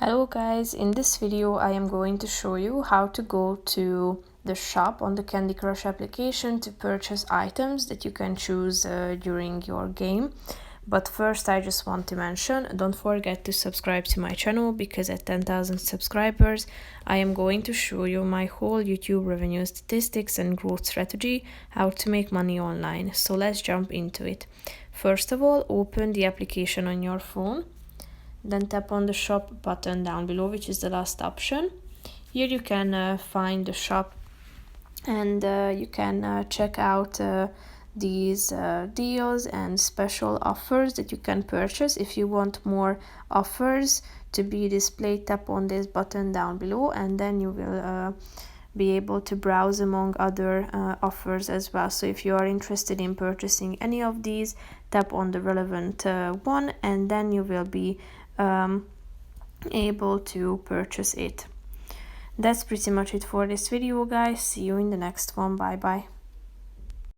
Hello guys, in this video I am going to show you how to go to the shop on the Candy Crush application to purchase items that you can choose during your game. But first I just want to mention, don't forget to subscribe to my channel because at 10,000 subscribers I am going to show you my whole YouTube revenue statistics and growth strategy, how to make money online. So let's jump into it. First of all, open the application on your phone. Then tap on the shop button down below, which is the last option. Here you can find the shop and you can check out these deals and special offers that you can purchase. If you want more offers to be displayed, tap on this button down below and then you will be able to browse among other offers as well. So if you are interested in purchasing any of these, tap on the relevant one and then you will be able to purchase it. That's pretty much it for this video, guys. See you in the next one. Bye bye.